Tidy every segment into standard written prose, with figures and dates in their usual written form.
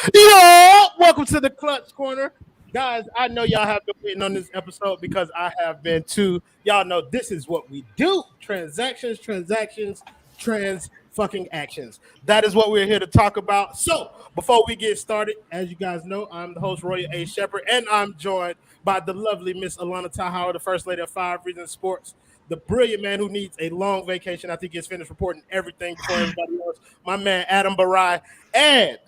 Yo, welcome to the Clutch Corner. Guys, I know y'all have been waiting on this episode because I have been too. Y'all know this is what we do. Transactions, trans fucking actions. That is what we're here to talk about. So, before we get started, as you guys know, I'm the host, Royal A. Shepherd, and I'm joined by the lovely Miss Alana Tahauer, the First Lady of Five Reasons Sports, the brilliant man who needs a long vacation after he gets finished reporting everything before everybody else, my man Adam Barai, and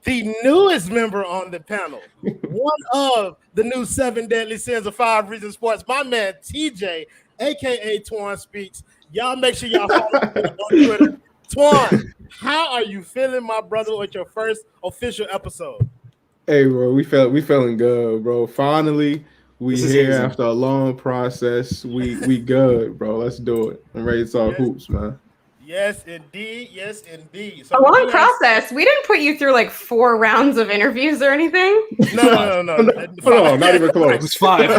the newest member on the panel, one of the new 7 deadly sins of Five Reasons Sports, my man TJ, aka Twan Speaks. Y'all make sure y'all follow me on Twitter. Twan, how are you feeling, my brother, with your first official episode? Hey, bro, we feeling good, bro. Finally, we here after a long process. We good, bro. Let's do it. I'm ready to talk hoops, man. Yes, indeed. Yes, indeed. So a long process. We didn't put you through like 4 rounds of interviews or anything. No. Not even close. It was 5.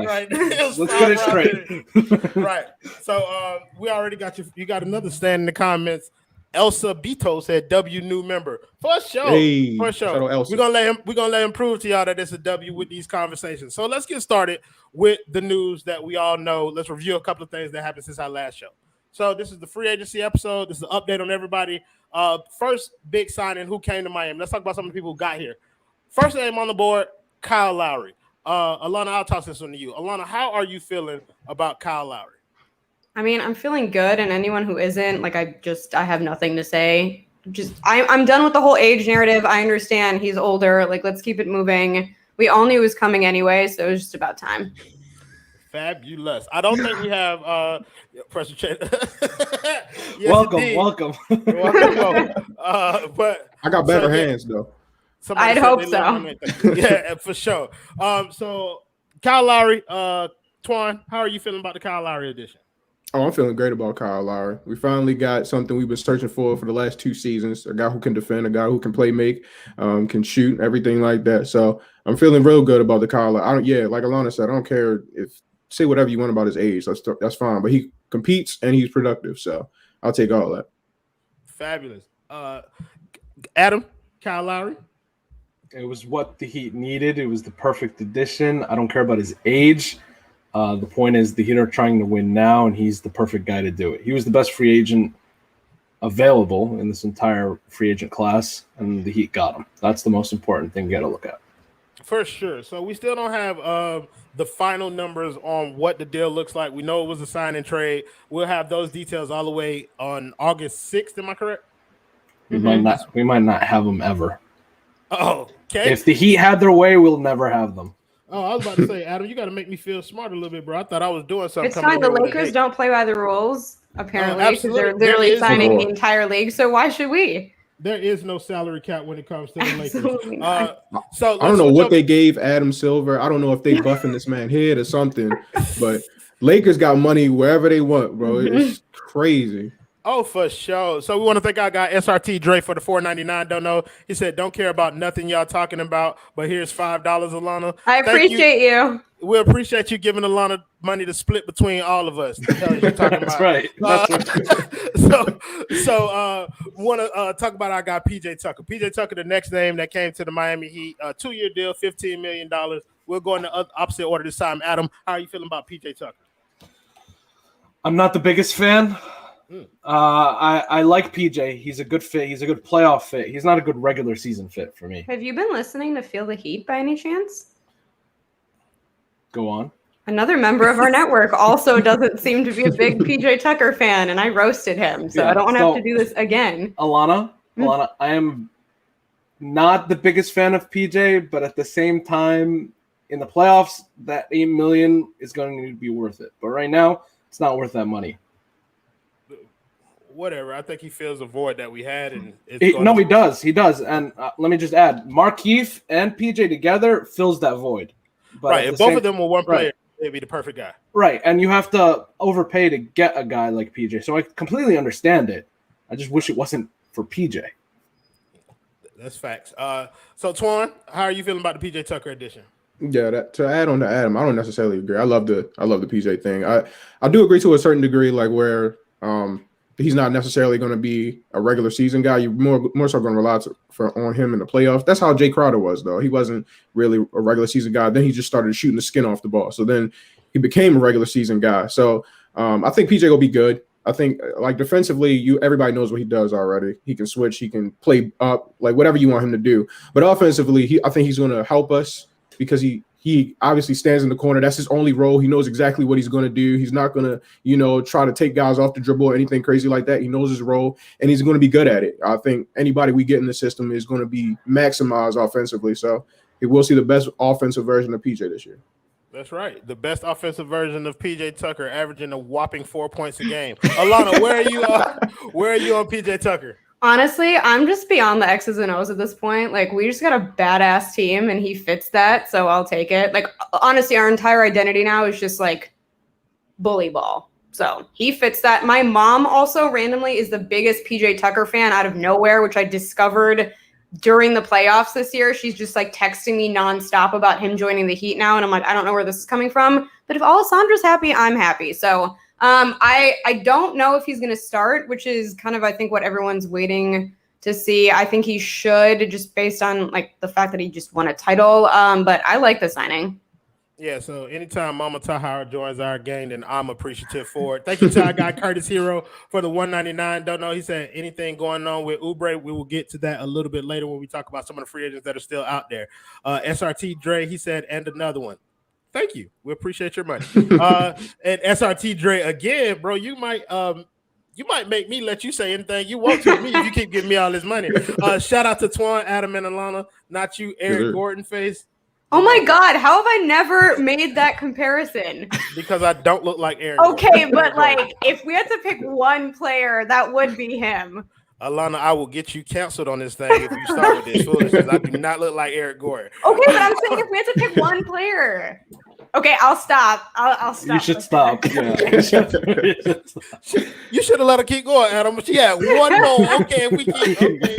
Right. Let's get it straight. Right. So we already got you. You got another stand in the comments. Elsa Bito said W new member. For sure. Hey, for sure. We're gonna let him prove to y'all that it's a W with these conversations. So let's get started with the news that we all know. Let's review a couple of things that happened since our last show. So this is the free agency episode. This is an update on everybody. First big signing, who came to Miami. Let's talk about some of the people who got here. First name on the board, Kyle Lowry. Alana, I'll toss this one to you. Alana, how are you feeling about Kyle Lowry? I mean, I'm feeling good, and anyone who isn't, like, I have nothing to say. I'm done with the whole age narrative. I understand he's older. Like, let's keep it moving. We all knew he was coming anyway, so it was just about time. Fabulous. I don't think we have pressure check. Yes, welcome. But I got better hands though. I'd hope so. Yeah, for sure. So Kyle Lowry, Twan, how are you feeling about the Kyle Lowry edition? Oh, I'm feeling great about Kyle Lowry. We finally got something we've been searching for the last 2 seasons. A guy who can defend, a guy who can play make, can shoot, everything like that. So I'm feeling real good about the Kyle Lowry. Like Alana said, I don't care if say whatever you want about his age. That's fine. But he competes and he's productive. So I'll take all that. Fabulous. Adam, Kyle Lowry. It was what the Heat needed. It was the perfect addition. I don't care about his age. The point is the Heat are trying to win now, and he's the perfect guy to do it. He was the best free agent available in this entire free agent class, and the Heat got him. That's the most important thing you got to look at. For sure. So we still don't have the final numbers on what the deal looks like. We know it was a sign and trade. We'll have those details all the way on August 6th. Am I correct? We might not have them ever. Oh, okay. If the Heat had their way, we'll never have them. Oh, I was about to say, Adam, you got to make me feel smart a little bit, bro. I thought I was doing something. It's fine. The Lakers don't play by the rules, apparently, because they're literally signing the entire league. So why should we? There is no salary cap when it comes to the Lakers. So I don't know what they gave Adam Silver. I don't know if they buffing this man head or something, but Lakers got money wherever they want, bro. It's crazy. Oh, for sure. So we want to thank our guy SRT Dre for the $4.99. Don't know. He said, "Don't care about nothing y'all talking about, but here's $5, Alana." I appreciate you. We appreciate you giving Alana money to split between all of us. That's right. So want to talk about our guy PJ Tucker. PJ Tucker, the next name that came to the Miami Heat, 2-year deal, $15 million. We'll go in the opposite order this time. Adam, how are you feeling about PJ Tucker? I'm not the biggest fan. I like PJ. He's a good fit. He's a good playoff fit. He's not a good regular season fit for me. Have you been listening to Feel the Heat by any chance? Go on. Another member of our network also doesn't seem to be a big PJ Tucker fan, and I roasted him, so I don't want to have to do this again. Alana, I am not the biggest fan of PJ, but at the same time, in the playoffs, that $8 million is going to be worth it. But right now, it's not worth that money. Whatever. I think he fills a void that we had, and he does. He does. And let me just add, Marquis and PJ together fills that void. But right. If both of them were one player, they'd be the perfect guy. Right. And you have to overpay to get a guy like PJ. So I completely understand it. I just wish it wasn't for PJ. That's facts. So Twan, how are you feeling about the PJ Tucker edition? Yeah, to add on to Adam, I don't necessarily agree. I love the PJ thing. I do agree to a certain degree, like where he's not necessarily going to be a regular season guy. You're more so going to rely on him in the playoffs. That's how Jay Crowder was, though. He wasn't really a regular season guy. Then he just started shooting the skin off the ball. So then he became a regular season guy. So I think PJ will be good. I think like defensively, everybody knows what he does already. He can switch. He can play up, like whatever you want him to do. But offensively, I think he's going to help us because he obviously stands in the corner. That's his only role. He knows exactly what he's going to do. He's not going to, try to take guys off the dribble or anything crazy like that. He knows his role, and he's going to be good at it. I think anybody we get in the system is going to be maximized offensively. So we'll see the best offensive version of PJ this year. That's right. The best offensive version of PJ Tucker, averaging a whopping 4 points a game. Alana, where are you on PJ Tucker? Honestly, I'm just beyond the X's and O's at this point. Like, we just got a badass team, and he fits that, so I'll take it. Like, honestly, our entire identity now is just, like, bully ball. So he fits that. My mom also randomly is the biggest PJ Tucker fan out of nowhere, which I discovered during the playoffs this year. She's just, like, texting me nonstop about him joining the Heat now, and I'm like, I don't know where this is coming from. But if Alessandra's happy, I'm happy. So I don't know if he's going to start, which is kind of, I think, what everyone's waiting to see. I think he should, just based on like the fact that he just won a title. But I like the signing. Yeah, so anytime Mama Tahara joins our game, then I'm appreciative for it. Thank you to our guy Curtis Hero for the $199. Don't know, he said anything going on with Oubre. We will get to that a little bit later when we talk about some of the free agents that are still out there. SRT Dre, he said, and another one. Thank you. We appreciate your money. And SRT Dre again, bro. You might make me let you say anything you want to me if you keep giving me all this money. Shout out to Twan, Adam, and Alana. Not you, Eric Gordon face. Oh my God, how have I never made that comparison? Because I don't look like Aaron. Okay, but like if we had to pick one player, that would be him. Alana, I will get you canceled on this thing if you start with this foolishness. I do not look like Eric Gordon. Okay, but I'm saying if we had to pick one player. Okay, I'll stop. I'll stop. You should stop. Yeah. You should have let her keep going, Adam. But yeah, one more. Okay, if we keep. Okay,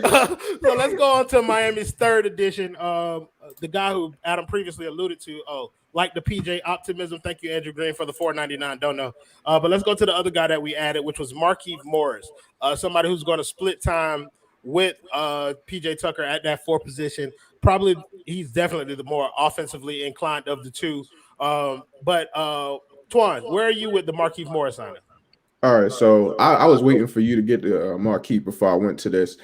all right. So let's go on to Miami's third edition. The guy who Adam previously alluded to. Like the PJ optimism. Thank you, Andrew Green, for the $4.99. Don't know. But let's go to the other guy that we added, which was Marquis Morris. Somebody who's going to split time with PJ Tucker at that 4th position. Probably he's definitely the more offensively inclined of the two. But Twan, where are you with the Marquis Morris signing? All right, so I was waiting for you to get the Marquis before I went to this.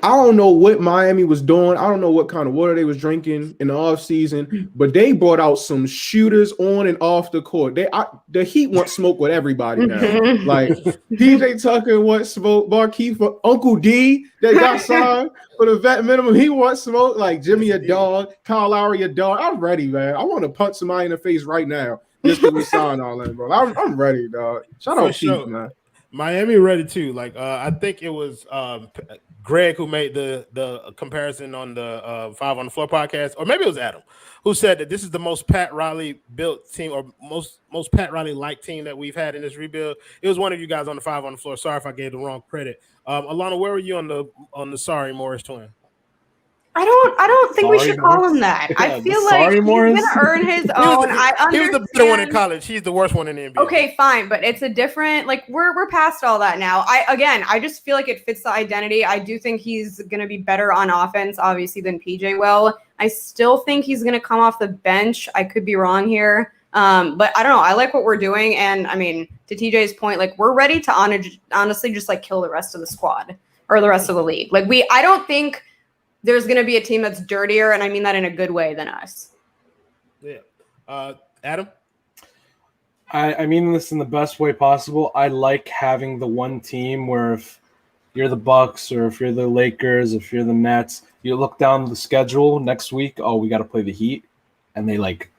I don't know what Miami was doing. I don't know what kind of water they was drinking in the offseason, but they brought out some shooters on and off the court. The Heat want smoke with everybody now. Like PJ Tucker wants smoke, Marquis for Uncle D that got signed for the vet minimum. He wants smoke. Like Jimmy a dog, Kyle Lowry a dog. I'm ready, man. I want to punch somebody in the face right now just because we signed all that, bro. I'm ready, dog. Shout out Heat, man. Miami ready too. Like I think it was Greg who made the comparison on the 5 on the Floor podcast, or maybe it was Adam, who said that this is the most Pat Riley built team, or most Pat Riley like team that we've had in this rebuild. It was one of you guys on the 5 on the Floor. Sorry if I gave the wrong credit. Alana, where were you on the sorry Morris twin? I don't think we should call him that. I feel like he's going to earn his own. I understand. He was the better one in college. He's the worst one in the NBA. Okay, fine, but it's a different, like, we're past all that now. I just feel like it fits the identity. I do think he's going to be better on offense, obviously, than PJ will. I still think he's going to come off the bench. I could be wrong here. But I don't know. I like what we're doing. And, I mean, to TJ's point, like, we're ready to honestly just, like, kill the rest of the squad or the rest of the league. Like, I don't think there's going to be a team that's dirtier, and I mean that in a good way, than us. Yeah. Adam? I mean this in the best way possible. I like having the one team where if you're the Bucks or if you're the Lakers, if you're the Nets, you look down the schedule next week, we got to play the Heat, and they, like,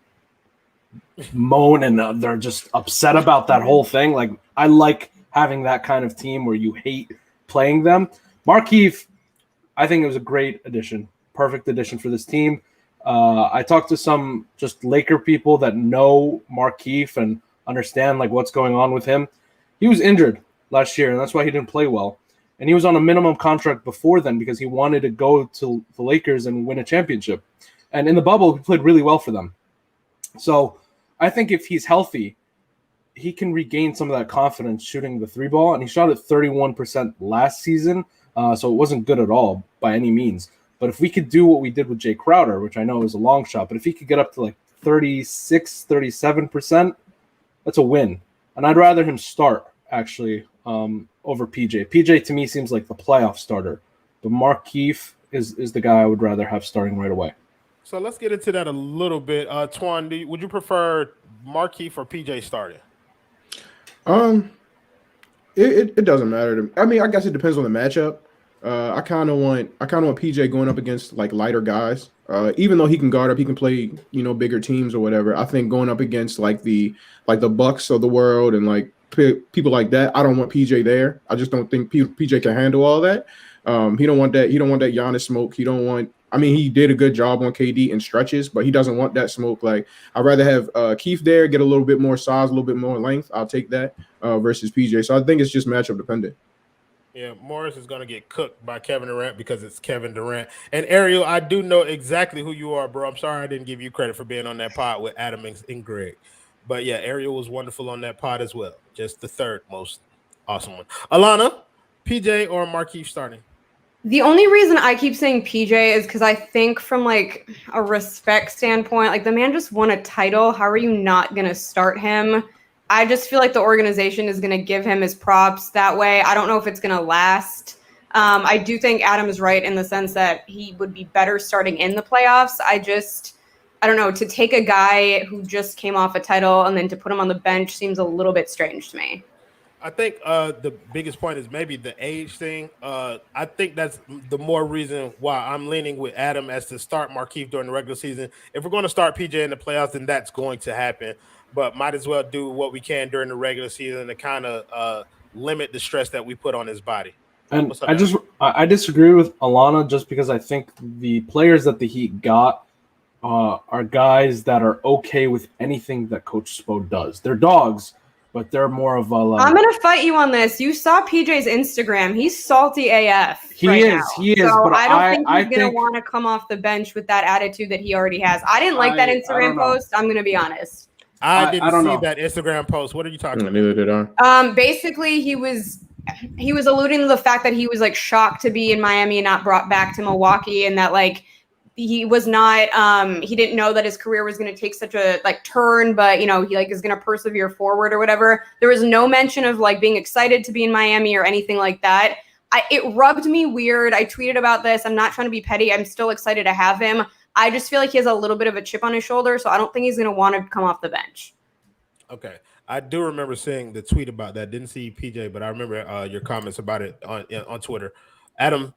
moan and they're just upset about that whole thing. Like, I like having that kind of team where you hate playing them. Marquis, I think it was a great addition, perfect addition for this team. I talked to some just Laker people that know Marquis and understand like what's going on with him. He was injured last year, and that's why he didn't play well. And he was on a minimum contract before then because he wanted to go to the Lakers and win a championship. And in the bubble, he played really well for them. So I think if he's healthy, he can regain some of that confidence shooting the 3-ball, and he shot at 31% last season, so it wasn't good at all by any means. But if we could do what we did with Jay Crowder, which I know is a long shot, but if he could get up to like 36, 37%, that's a win. And I'd rather him start, actually, over PJ. PJ, to me, seems like the playoff starter. But Marquis is the guy I would rather have starting right away. So let's get into that a little bit. Twan, would you prefer Marquis or PJ starting? It doesn't matter to me. I mean, I guess it depends on the matchup. I kind of want PJ going up against like lighter guys. Even though he can guard up, he can play bigger teams or whatever. I think going up against like the Bucks of the world and like people like that, I don't want PJ there. I just don't think PJ can handle all that. He don't want that. He don't want that Giannis smoke. He don't want. I mean, he did a good job on KD in stretches, but he doesn't want that smoke. Like, I'd rather have Keith there, get a little bit more size, a little bit more length. I'll take that versus PJ. So I think it's just matchup dependent. Yeah, Morris is going to get cooked by Kevin Durant because it's Kevin Durant. And Ariel, I do know exactly who you are, bro. I'm sorry I didn't give you credit for being on that pod with Adam and Greg. But yeah, Ariel was wonderful on that pod as well. Just the third most awesome one. Alana, PJ or Marquis starting? The only reason I keep saying PJ is because I think from like a respect standpoint, like the man just won a title. How are you not going to start him? I just feel like the organization is going to give him his props that way. I don't know if it's going to last. I do think Adam is right in the sense that he would be better starting in the playoffs. I don't know, to take a guy who just came off a title and then to put him on the bench seems a little bit strange to me. I think the biggest point is maybe the age thing. I think that's the more reason why I'm leaning with Adam as to start Marquis during the regular season. If we're going to start PJ in the playoffs, then that's going to happen. But might as well do what we can during the regular season to kind of limit the stress that we put on his body. And I disagree with Alana just because I think the players that the Heat got are guys that are okay with anything that Coach Spo does. They're dogs, but they're more of a like, I'm going to fight you on this. You saw PJ's Instagram. He's salty AF. He is. So but I don't think he's going to want to come off the bench with that attitude that he already has. I didn't like that Instagram post. I'm going to be honest. I didn't see that Instagram post. What are you talking about? Neither did I. Basically, he was alluding to the fact that he was like shocked to be in Miami and not brought back to Milwaukee, and that like he was not he didn't know that his career was going to take such a like turn, but he like is going to persevere forward or whatever. There was no mention of like being excited to be in Miami or anything like that. It rubbed me weird. I tweeted about this. I'm not trying to be petty. I'm still excited to have him. I just feel like he has a little bit of a chip on his shoulder, so I don't think he's going to want to come off the bench. Okay. I do remember seeing the tweet about that. Didn't see PJ, but I remember your comments about it on Twitter. Adam,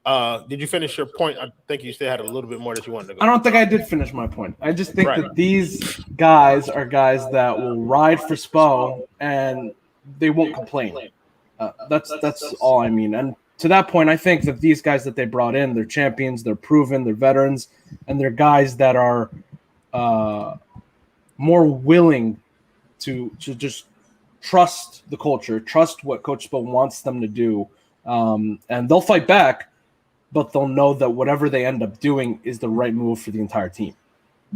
did you finish your point? I think you still had a little bit more that you wanted to go. I don't think I did finish my point. I just think that these guys are guys that will ride for Spo and they won't complain. That's all I mean. And to that point, I think that these guys that they brought in, they're champions, they're proven, they're veterans, and they're guys that are more willing to just trust the culture, trust what Coach Spo wants them to do, and they'll fight back, but they'll know that whatever they end up doing is the right move for the entire team.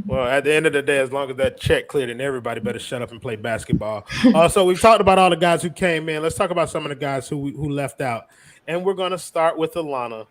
Well, at the end of the day, as long as that check cleared, and everybody better shut up and play basketball. So we've talked about all the guys who came in. Let's talk about some of the guys who left out. And we're going to start with Alana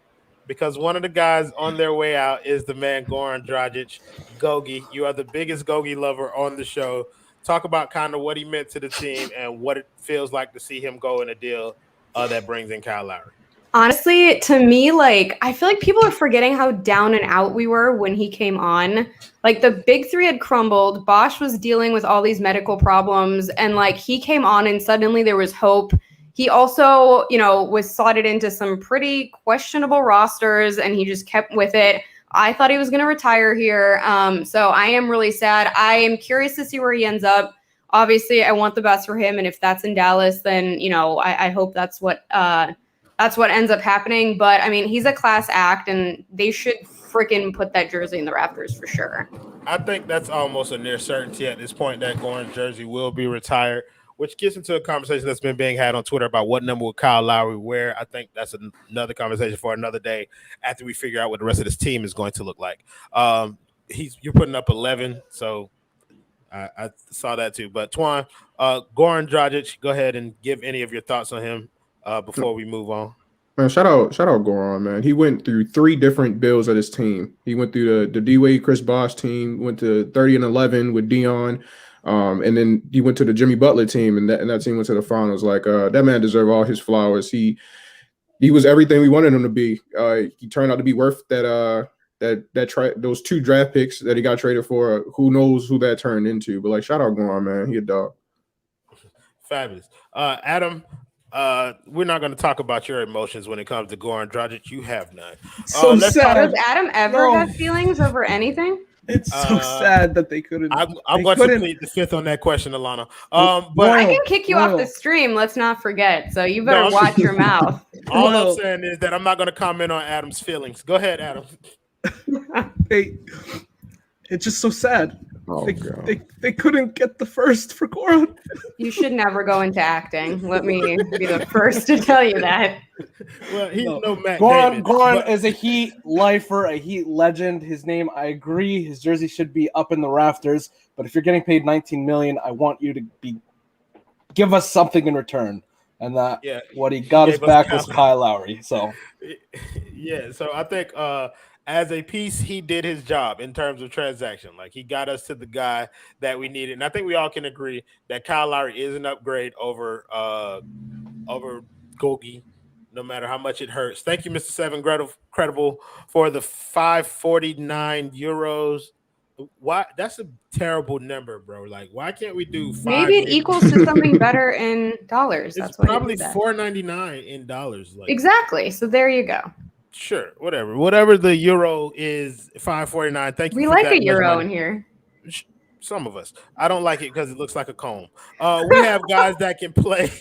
because one of the guys on their way out is the man Goran Drajich. Gogi, you are the biggest Gogi lover on the show. Talk about kind of what he meant to the team and what it feels like to see him go in a deal that brings in Kyle Lowry. Honestly, to me, like, I feel like people are forgetting how down and out we were when he came on. Like, the big three had crumbled. Bosch was dealing with all these medical problems. And, like, he came on and suddenly there was hope. He also, was slotted into some pretty questionable rosters and he just kept with it. I thought he was going to retire here. So I am really sad. I am curious to see where he ends up. Obviously, I want the best for him. And if that's in Dallas, then, I hope that's what ends up happening. But I mean, he's a class act and they should freaking put that jersey in the rafters for sure. I think that's almost a near certainty at this point that Goran's jersey will be retired, which gets into a conversation that's been being had on Twitter about what number will Kyle Lowry wear. I think that's another conversation for another day after we figure out what the rest of this team is going to look like. You're putting up 11, so I saw that too. But Twan, Goran Drajich, go ahead and give any of your thoughts on him before we move on. Man, shout out Goran, man. He went through 3 different builds of his team. He went through the D-Wade, Chris Bosh team, went to 30-11 with Dion, and then he went to the Jimmy Butler team, and that team went to the finals. Like that man deserved all his flowers. He was everything we wanted him to be. He turned out to be worth those 2 draft picks that he got traded for. Who knows who that turned into? But like, shout out Goran, man. He a dog. Fabulous. Adam, we're not going to talk about your emotions when it comes to Goran Drajich. You have none. So sad. Does Adam ever have feelings over anything? It's so sad that they couldn't. I'm going to plead the fifth on that question, Alana. But I can kick you off the stream. Let's not forget. So you better watch your mouth. All I'm saying is that I'm not going to comment on Adam's feelings. Go ahead, Adam. It's just so sad. Oh, they couldn't get the first for Goran. You should never go into acting. Let me be the first to tell you that. Well, he's no Matt Goran Damon, is a Heat lifer, a Heat legend. His name, I agree, his jersey should be up in the rafters. But if you're getting paid $19 million, I want you to give us something in return. And what he got us back was Kyle Lowry. So I think as a piece, he did his job in terms of transaction. Like, he got us to the guy that we needed. And I think we all can agree that Kyle Lowry is an upgrade over Gogi, no matter how much it hurts. Thank you, Mr. Seven Credible, for the 549 euros. Why? That's a terrible number, bro. Like, why can't we do 5? Maybe it equals to something better in dollars. That's why probably $4.99 in dollars. Like, exactly. So there you go. Sure, whatever the euro is, $5.49. Thank you. We like a euro in here. Some of us. I don't like it because it looks like a comb. We have guys that can play,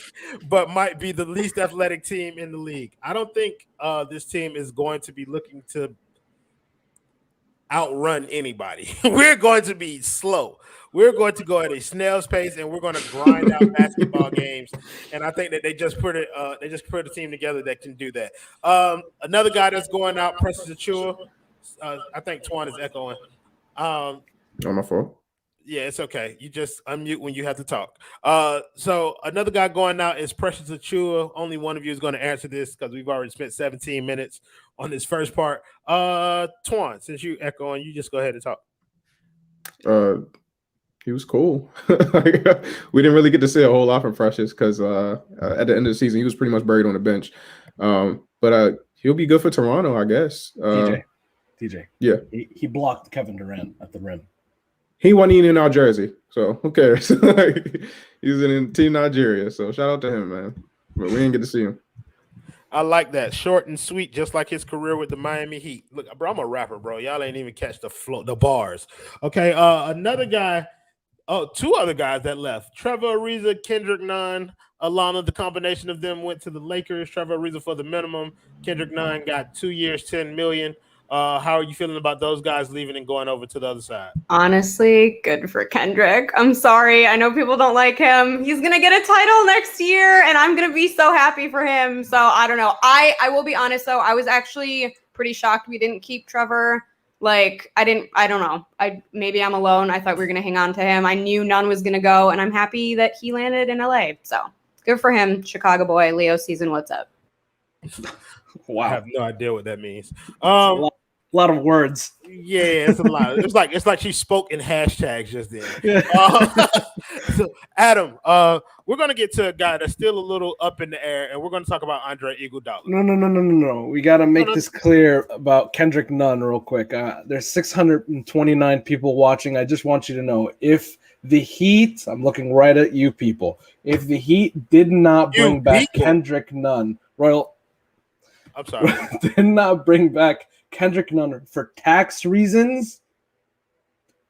but might be the least athletic team in the league. I don't think this team is going to be looking to outrun anybody. We're going to be slow. We're going to go at a snail's pace, and we're going to grind out basketball games. And I think that they just put a team together that can do that. Another guy that's going out, Precious Achua. I think Twan is echoing. Oh, my fault. Yeah, it's okay. You just unmute when you have to talk. So another guy going out is Precious Achua. Only one of you is going to answer this because we've already spent 17 minutes on this first part. Twan, since you echoing, you just go ahead and talk. He was cool. We didn't really get to see a whole lot from Precious because at the end of the season, he was pretty much buried on the bench. But he'll be good for Toronto, I guess. TJ. Yeah. He blocked Kevin Durant at the rim. He wasn't even in our jersey, so who cares? He was in Team Nigeria, so shout out to him, man. But we didn't get to see him. I like that. Short and sweet, just like his career with the Miami Heat. Look, bro, I'm a rapper, bro. Y'all ain't even catch the bars. Okay, another guy. Oh, 2 other guys that left. Trevor Ariza, Kendrick Nunn, Alana. The combination of them went to the Lakers. Trevor Ariza for the minimum. Kendrick Nunn got 2 years, $10 million. How are you feeling about those guys leaving and going over to the other side? Honestly, good for Kendrick. I'm sorry. I know people don't like him. He's going to get a title next year, and I'm going to be so happy for him. So I don't know. I will be honest, though. I was actually pretty shocked we didn't keep Trevor. Like, I don't know. Maybe I'm alone. I thought we were going to hang on to him. I knew none was going to go, and I'm happy that he landed in LA. So good for him. Chicago boy, Leo season. What's up? Wow. I have no idea what that means. A lot of words. Yeah, it's a lot. It's like she spoke in hashtags just then. Yeah. So Adam, we're gonna get to a guy that's still a little up in the air, and we're gonna talk about Andre Iguodala. No. We gotta make this clear about Kendrick Nunn real quick. There's 629 people watching. I just want you to know, if the Heat, I'm looking right at you people, if the Heat did not bring back Kendrick Nunn, I'm sorry, did not bring back Kendrick Nunn for tax reasons,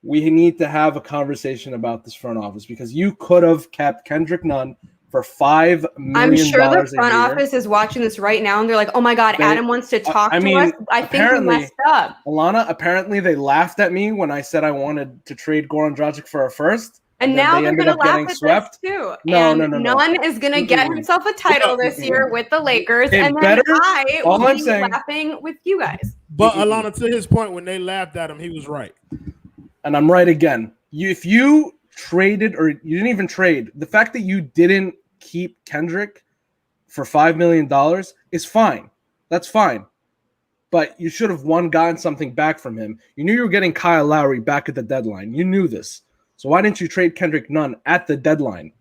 we need to have a conversation about this front office, because you could have kept Kendrick Nunn for $5 million. I'm sure the front office is watching this right now, and they're like, "Oh my God, Adam wants to talk to us." I think we messed up. Alana, apparently they laughed at me when I said I wanted to trade Goran Drajich for a first. And now they're going to laugh at us too. No. Nunn is going to get himself a title this year with the Lakers, and then I will be laughing with you guys. But Alana, to his point, when they laughed at him, he was right. And I'm right again. If you traded, or you didn't even trade. The fact that you didn't keep Kendrick for $5 million is fine. That's fine. But you should have gotten something back from him. You knew you were getting Kyle Lowry back at the deadline. You knew this. So why didn't you trade Kendrick Nunn at the deadline?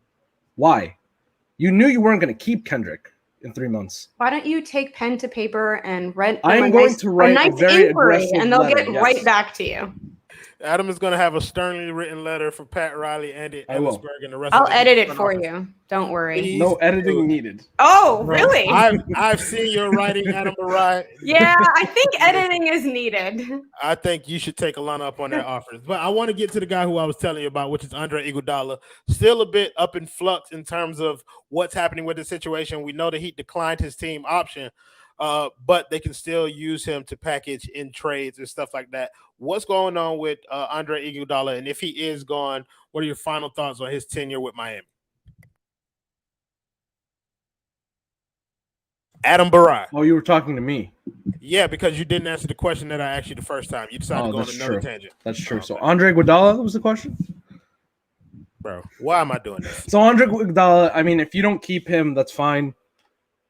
Why? You knew you weren't going to keep Kendrick in 3 months. Why don't you take pen to paper and write I am going to write a very inquiry, aggressive and they'll letter, get right back to you. Adam is going to have a sternly written letter for Pat Riley, Andy Ellisberg, and the rest. I'll edit it for you. Don't worry. Please no editing needed. Oh, really? I've seen your writing, Adam Barai. Yeah, I think editing is needed. I think you should take Alana up on that offer. But I want to get to the guy who I was telling you about, which is Andre Iguodala. Still a bit up in flux in terms of what's happening with the situation. We know that he declined his team option, but they can still use him to package in trades and stuff like that. What's going on with Andre Iguodala? And if he is gone, what are your final thoughts on his tenure with Miami? Adam Barai. Oh, you were talking to me. Yeah, because you didn't answer the question that I asked you the first time. You decided to go on another tangent. That's true. So Andre Iguodala was the question? Bro, why am I doing this? So Andre Iguodala, I mean, if you don't keep him, that's fine.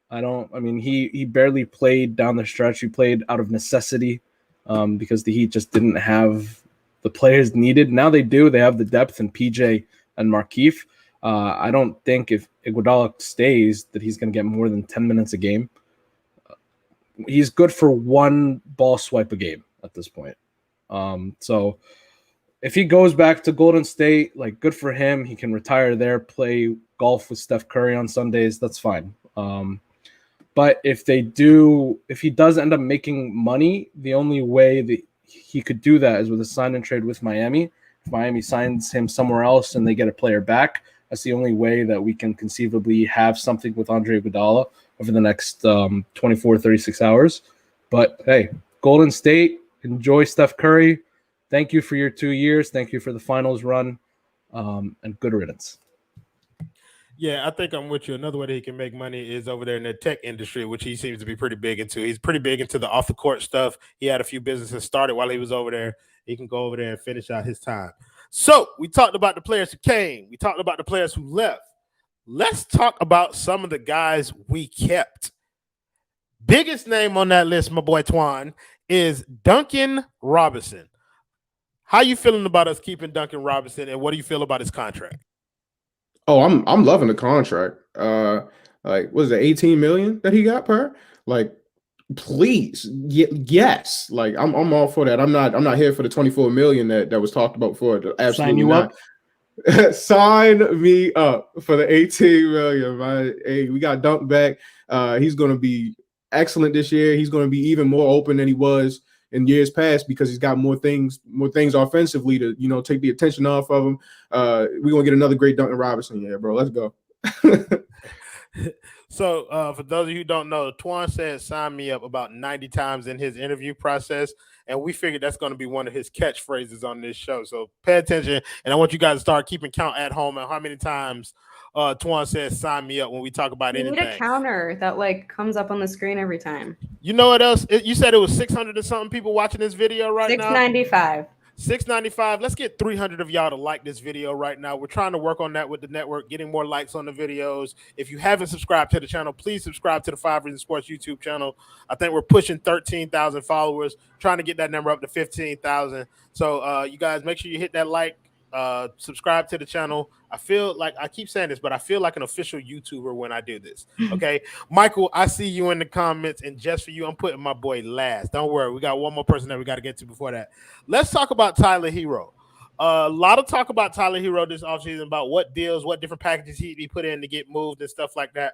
He barely played down the stretch. He played out of necessity because the Heat just didn't have the players needed. Now they do. They have the depth in PJ and Marquis. I don't think if Iguodala stays that he's going to get more than 10 minutes a game. He's good for one ball swipe a game at this point. So if he goes back to Golden State, like, good for him. He can retire there, play golf with Steph Curry on Sundays. That's fine. But if he does end up making money, the only way that he could do that is with a sign and trade with Miami. If Miami signs him somewhere else and they get a player back, that's the only way that we can conceivably have something with Andre Iguodala over the next 24, 36 hours. But hey, Golden State, enjoy Steph Curry. Thank you for your 2 years. Thank you for the finals run, and good riddance. Yeah, I think I'm with you. Another way that he can make money is over there in the tech industry, which he seems to be pretty big into. He's pretty big into the off-the-court stuff. He had a few businesses started while he was over there. He can go over there and finish out his time. So we talked about the players who came. We talked about the players who left. Let's talk about some of the guys we kept. Biggest name on that list, my boy Twan, is Duncan Robinson. How you feeling about us keeping Duncan Robinson, and what do you feel about his contract? Oh, I'm loving the contract. Like, was it 18 million that he got per? Like, please, yes. Like, I'm all for that. I'm not here for the 24 million that was talked about before. Absolutely Sign you not. Up. Sign me up for the 18 million. Man. Hey, we got Dunk back. He's going to be excellent this year. He's going to be even more open than he was in years past because he's got more things offensively to, take the attention off of him. We're going to get another great Duncan Robinson. Yeah, bro. Let's go. So for those of you who don't know, Twan said sign me up about 90 times in his interview process, and we figured that's going to be one of his catchphrases on this show. So pay attention, and I want you guys to start keeping count at home and how many times Twan says sign me up when we talk about anything. You need a counter that comes up on the screen every time. You know what else? You said it was 600 or something people watching this video right now? 695. 695. Let's get 300 of y'all to like this video right now. We're trying to work on that with the network, getting more likes on the videos. If you haven't subscribed to the channel, please subscribe to the 5 Reasons Sports YouTube channel. I think we're pushing 13,000 followers, trying to get that number up to 15,000. So you guys make sure you hit that like, subscribe to the channel. I feel like, I keep saying this, but I feel like an official YouTuber when I do this. Okay. Michael, I see you in the comments, and just for you, I'm putting my boy last. Don't worry. We got one more person that we got to get to before that. Let's talk about Tyler Hero. A lot of talk about Tyler Hero this offseason about what deals, what different packages he put in to get moved and stuff like that.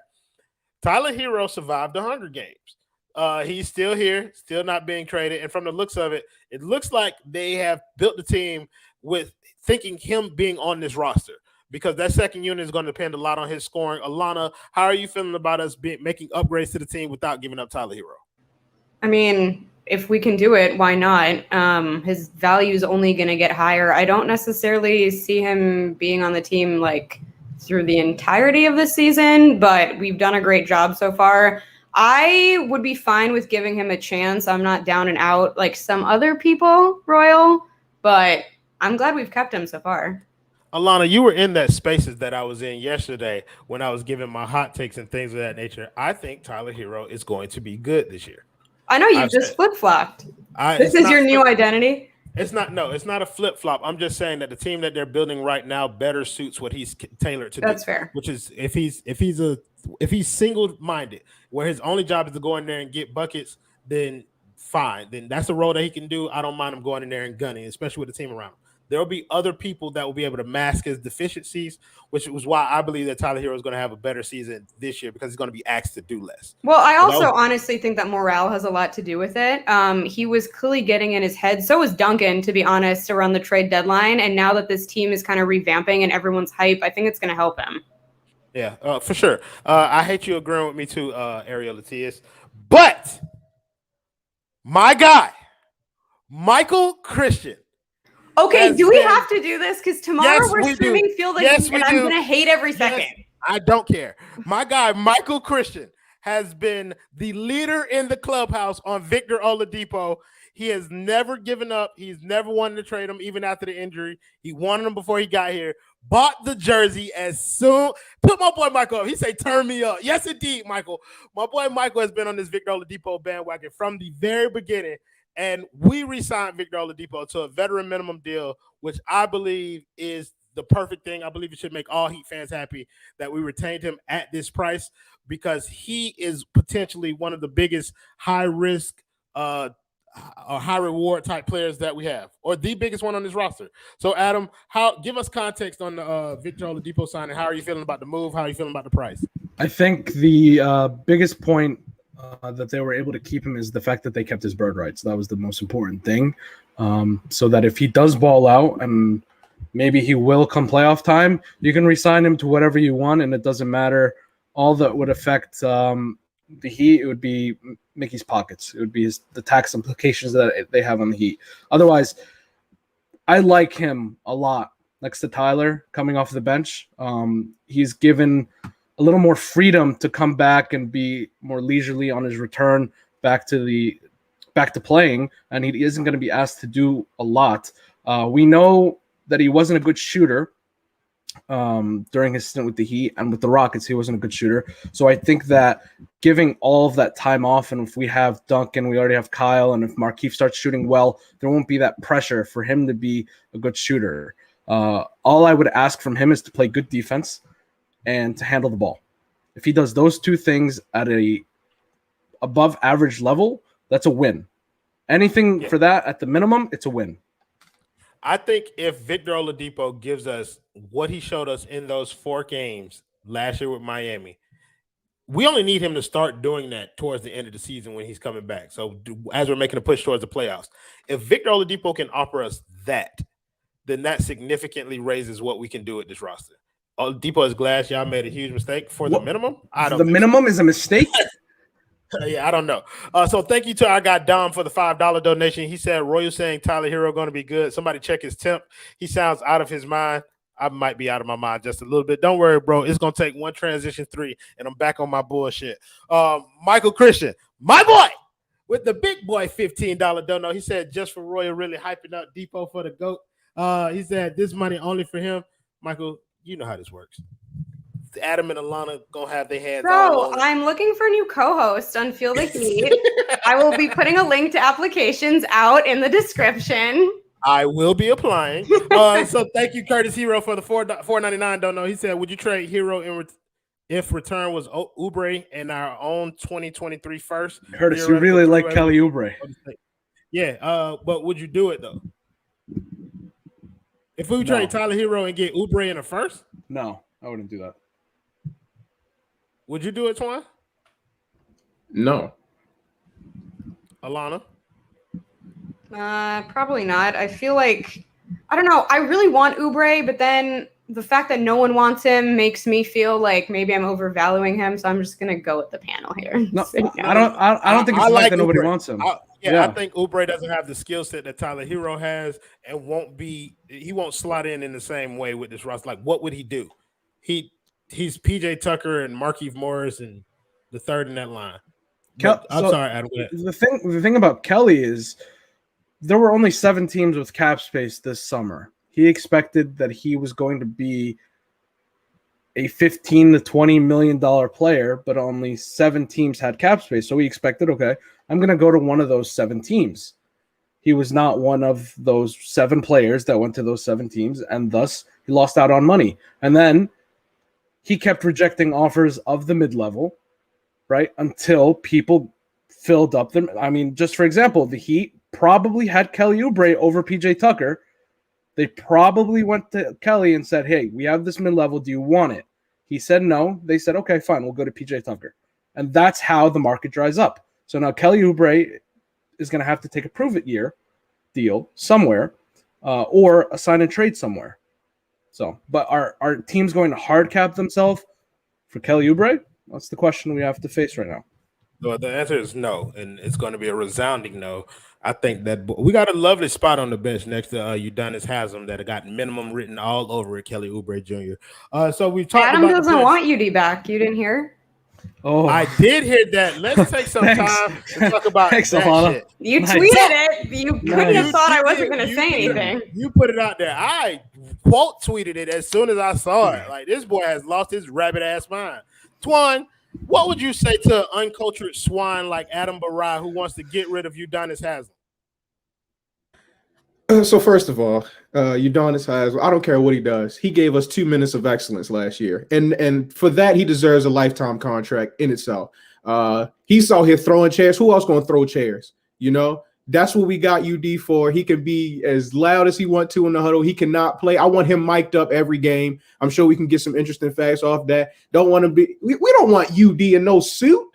Tyler Hero survived the Hunger Games. He's still here, still not being traded. And from the looks of it, it looks like they have built the team with thinking him being on this roster, because that second unit is going to depend a lot on his scoring. Alana, how are you feeling about us making upgrades to the team without giving up Tyler Hero? I mean, if we can do it, why not? His value is only going to get higher. I don't necessarily see him being on the team through the entirety of the season, but we've done a great job so far. I would be fine with giving him a chance. I'm not down and out like some other people, Royal, but I'm glad we've kept him so far. Alana, you were in that spaces that I was in yesterday when I was giving my hot takes and things of that nature. I think Tyler Hero is going to be good this year. I know you I've just said- flip-flopped. This It's is not your new flip- identity. It's not a flip flop. I'm just saying that the team that they're building right now better suits what he's tailored to do. That's fair. Which is if he's single minded, where his only job is to go in there and get buckets, then fine. Then that's a role that he can do. I don't mind him going in there and gunning, especially with the team around him. There will be other people that will be able to mask his deficiencies, which was why I believe that Tyler Hero is going to have a better season this year because he's going to be asked to do less. Well, I also honestly think that morale has a lot to do with it. He was clearly getting in his head. So was Duncan, to be honest, around the trade deadline. And now that this team is kind of revamping and everyone's hype, I think it's going to help him. Yeah, for sure. I hate you agreeing with me too, Ariel Latias. But my guy, Michael Christian. Okay, do we have to do this? Because tomorrow Yes, we're we streaming do. Feel the Yes, Heat, we and I'm do. going to hate every second. Yes, I don't care. My guy, Michael Christian, has been the leader in the clubhouse on Victor Oladipo. He has never given up. He's never wanted to trade him, even after the injury. He wanted him before he got here. Bought the jersey as soon. Put my boy Michael up. He say, turn me up. Yes, indeed, Michael. My boy Michael has been on this Victor Oladipo bandwagon from the very beginning. And we re-signed Victor Oladipo to a veteran minimum deal, which I believe is the perfect thing. I believe it should make all Heat fans happy that we retained him at this price because he is potentially one of the biggest high-risk or high-reward type players that we have, or the biggest one on this roster. So, Adam, give us context on the Victor Oladipo signing. How are you feeling about the move? How are you feeling about the price? I think the biggest point that they were able to keep him is the fact that they kept his bird rights. That was the most important thing. So that if he does ball out and maybe he will come playoff time, you can re-sign him to whatever you want, and it doesn't matter. All that would affect the Heat, it would be Mickey's pockets. It would be the tax implications that they have on the Heat. Otherwise, I like him a lot next to Tyler coming off the bench. He's given a little more freedom to come back and be more leisurely on his return back to playing, and he isn't going to be asked to do a lot. We know that he wasn't a good shooter during his stint with the Heat, and with the Rockets, he wasn't a good shooter. So I think that giving all of that time off, and if we have Duncan, we already have Kyle, and if Marquis starts shooting well, there won't be that pressure for him to be a good shooter. All I would ask from him is to play good defense and to handle the ball. If he does those two things at a above average level, that's a win. Anything for that at the minimum, it's a win. I think if Victor Oladipo gives us what he showed us in those 4 games last year with Miami, we only need him to start doing that towards the end of the season when he's coming back. So as we're making a push towards the playoffs, if Victor Oladipo can offer us that, then that significantly raises what we can do with this roster. Oladipo is glass. Y'all made a huge mistake for the minimum. I don't. The minimum is a mistake. Yeah, I don't know. So thank you to our guy Dom for the $5 donation. He said Royal saying Tyler Hero going to be good. Somebody check his temp. He sounds out of his mind. I might be out of my mind just a little bit. Don't worry, bro. It's going to take one transition 3, and I'm back on my bullshit. Michael Christian, my boy, with the big boy $15 dono. He said just for Royal really hyping up Depot for the GOAT. He said this money only for him. Michael, you know how this works. Adam and Alana gonna have their hands all on it. I'm looking for a new co-host on Feel the Heat. I will be putting a link to applications out in the description. I will be applying. So thank you, Curtis Hero, for the $4.99 dono. He said, would you trade Hero if return was Oubre and our own 2023 first? Curtis, you really like Kelly Oubre. Yeah, but would you do it though? If we trade Tyler Hero and get Oubre in a first? No, I wouldn't do that. Would you do it, Twan? No. Alana? Probably not. I feel like, I don't know. I really want Oubre, but then the fact that no one wants him makes me feel like maybe I'm overvaluing him. So I'm just gonna go with the panel here. No, I don't think it's the fact that nobody wants him. I think Oubre doesn't have the skill set that Tyler Hero has, and he won't slot in the same way with this roster. Like, what would he do? He's PJ Tucker and Marquis Morris and the third in that line. I'm sorry, Adam. The thing about Kelly is there were only 7 teams with cap space this summer. He expected that he was going to be a $15 to $20 million player, but only 7 teams had cap space. So he expected, okay, I'm going to go to one of those 7 teams. He was not one of those 7 players that went to those 7 teams, and thus he lost out on money. And then he kept rejecting offers of the mid-level, right, until people filled up them. I mean, just for example, the Heat probably had Kelly Oubre over PJ Tucker. They probably went to Kelly and said, hey, we have this mid-level. Do you want it? He said no. They said, okay, fine. We'll go to PJ Tucker. And that's how the market dries up. So now Kelly Oubre is going to have to take a prove-it year deal somewhere or a sign and trade somewhere. So, but are teams going to hard cap themselves for Kelly Oubre? That's the question we have to face right now. Well, the answer is no, and it's going to be a resounding no. I think that we got a lovely spot on the bench next to Udonis Haslem that got minimum written all over it, Kelly Oubre Jr. So we've talked Adam about doesn't want UD back. You didn't hear? Oh, I did hear that. Let's take some time to talk about that shit. You Nice. tweeted it. You couldn't have thought I wasn't going to say You anything. You put it out there. I quote tweeted it as soon as I saw it. Like, this boy has lost his rabbit ass mind. Twan, what would you say to an uncultured swine like Adam Barai who wants to get rid of Udonis Haslem? So first of all, Udonis Haslem, I don't care what he does. He gave us 2 minutes of excellence last year. And for that, he deserves a lifetime contract in itself. He's out here throwing chairs. Who else going to throw chairs? You know, that's what we got UD for. He can be as loud as he wants to in the huddle. He cannot play. I want him mic'd up every game. I'm sure we can get some interesting facts off that. Don't want to be. We don't want UD in no suit.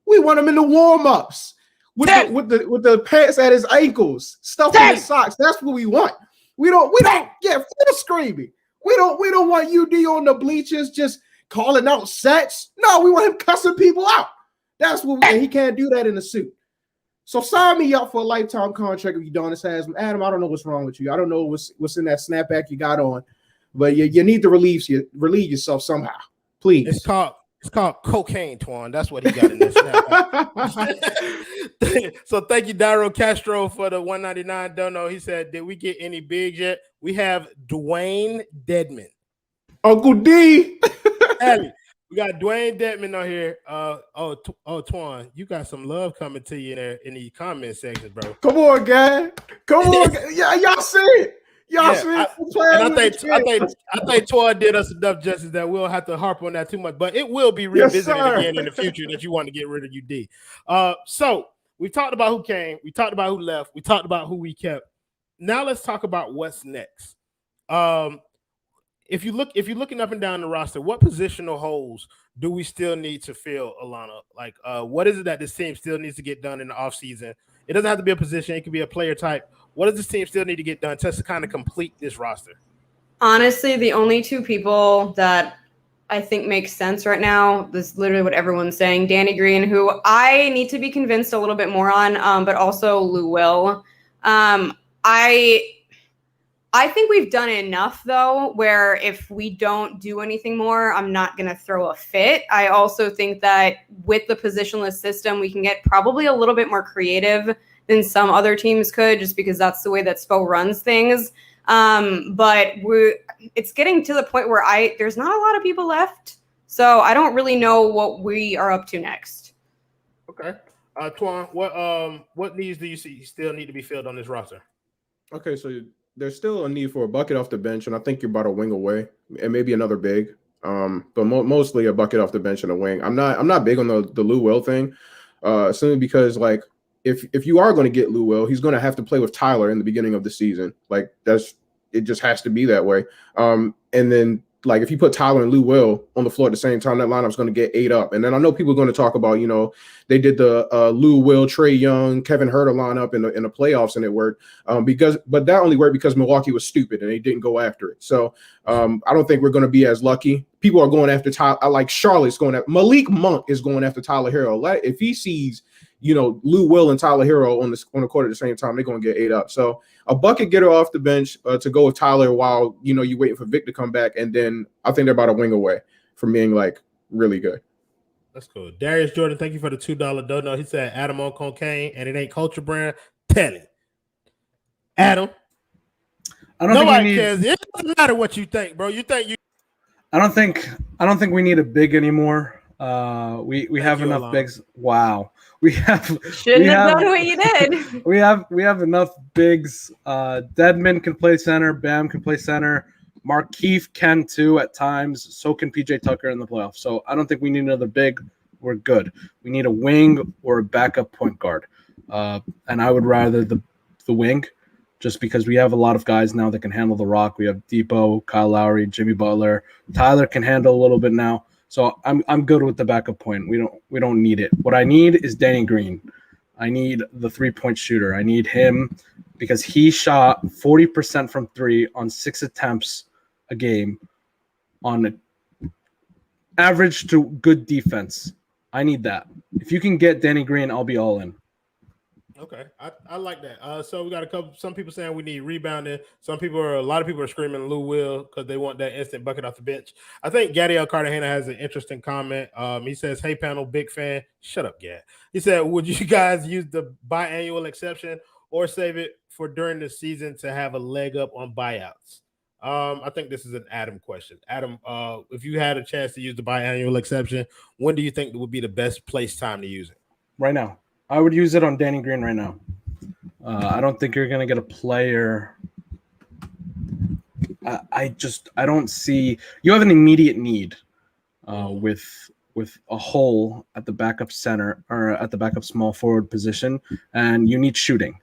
We want him in the warm-ups. With the pants at his ankles, stuff in his socks. That's what we want. We don't, full screaming. We don't want UD on the bleachers just calling out sets. No, we want him cussing people out. That's what and he can't do that in a suit. So sign me up for a lifetime contract if Udonis Haslem. Adam, I don't know what's wrong with you. I don't know what's in that snapback you got on, but you need to relieve yourself somehow. Please. It's called cocaine, Twan. That's what he got in that snapback. So thank you, Daryl Castro, for the $1.99 dono. He said, did we get any bigs yet? We have Dwayne Dedman. Uncle D. Ellie, we got Dwayne Dedman on here. Twan, you got some love coming to you in the comment section, bro. Come on, guy. Come on. Yeah, y'all see it. Y'all see it. I think Twan did us enough justice that we'll have to harp on that too much, but it will be revisited again in the future that you want to get rid of UD. So we talked about who came, we talked about who left, we talked about who we kept. Now let's talk about what's next. If you're looking up and down the roster, what positional holes do we still need to fill, Alana? Like, what is it that this team still needs to get done in the offseason? It doesn't have to be a position, it can be a player type. What does this team still need to get done to kind of complete this roster? Honestly, the only 2 people that I think makes sense right now, this is literally what everyone's saying, Danny Green, who I need to be convinced a little bit more on, but also Lou Will. I think we've done enough, though, where if we don't do anything more, I'm not going to throw a fit. I also think that with the positionless system, we can get probably a little bit more creative than some other teams could, just because that's the way that Spo runs things. But it's getting to the point where there's not a lot of people left, so I don't really know what we are up to next. Okay, Twan, what needs do you see still need to be filled on this roster? Okay, so there's still a need for a bucket off the bench, and I think you're about a wing away, and maybe another big. But mostly a bucket off the bench and a wing. I'm not big on the Lou Will thing, simply because like. If you are going to get Lou Will, he's going to have to play with Tyler in the beginning of the season. Like it just has to be that way. And then like if you put Tyler and Lou Will on the floor at the same time, that lineup's going to get ate up. And then I know people are going to talk about, they did the Lou Will, Trae Young, Kevin Huerter lineup in the playoffs, and it worked but that only worked because Milwaukee was stupid and they didn't go after it. So I don't think we're going to be as lucky. People are going after Tyler. Like Charlotte's going after Malik Monk is going after Tyler Hero. If he sees Lou Will and Tyler Hero on the court at the same time, they're going to get ate up. So a bucket getter off the bench to go with Tyler while, you're waiting for Vic to come back. And then I think they're about a wing away from being like really good. That's cool. Darius Jordan, thank you for the $2 dono. He said Adam on cocaine and it ain't culture brand. Tell it. Adam. I don't think Nobody we need. cares. It doesn't matter what you think, bro. You think you. I don't think we need a big anymore. We have enough Alana. bigs. Wow. We Shouldn't have done what you did. we have enough bigs. Deadman can play center. Bam can play center. Marquis can too at times. So can PJ Tucker in the playoffs. So I don't think we need another big. We're good. We need a wing or a backup point guard. And I would rather the wing, just because we have a lot of guys now that can handle the rock. We have Depot, Kyle Lowry, Jimmy Butler. Tyler can handle a little bit now. So I'm good with the backup point. We don't need it. What I need is Danny Green. I need the 3-point shooter. I need him because he shot 40% from 3 on 6 attempts a game on average to good defense. I need that. If you can get Danny Green, I'll be all in. Okay, I like that. So we got some people saying we need rebounding. A lot of people are screaming Lou Will because they want that instant bucket off the bench. I think Gadiel Cartagena has an interesting comment. He says, "Hey panel, big fan." Shut up, Gad. He said, "Would you guys use the biannual exception or save it for during the season to have a leg up on buyouts?" I think this is an Adam question. Adam, if you had a chance to use the biannual exception, when do you think would be the best time to use it? Right now. I would use it on Danny Green right now. I don't think you're going to get a player. I don't see – you have an immediate need with a hole at the backup center or at the backup small forward position, and you need shooting.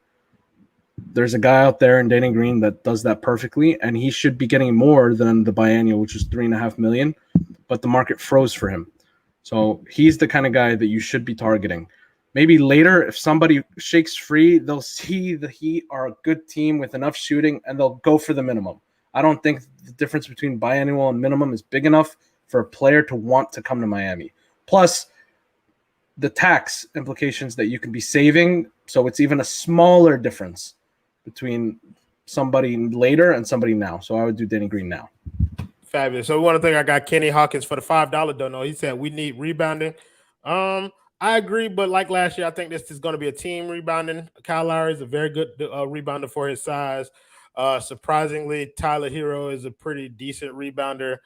There's a guy out there in Danny Green that does that perfectly, and he should be getting more than the biannual, which is $3.5 million, but the market froze for him. So he's the kind of guy that you should be targeting. Maybe later, if somebody shakes free, they'll see the Heat are a good team with enough shooting, and they'll go for the minimum. I don't think the difference between biannual and minimum is big enough for a player to want to come to Miami. Plus, the tax implications that you can be saving, so it's even a smaller difference between somebody later and somebody now. So I would do Danny Green now. Fabulous. So one thing, I got Kenny Hawkins for the $5 dono. He said we need rebounding. I agree, but like last year, I think this is going to be a team rebounding. Kyle Lowry is a very good rebounder for his size. Surprisingly, Tyler Hero is a pretty decent rebounder.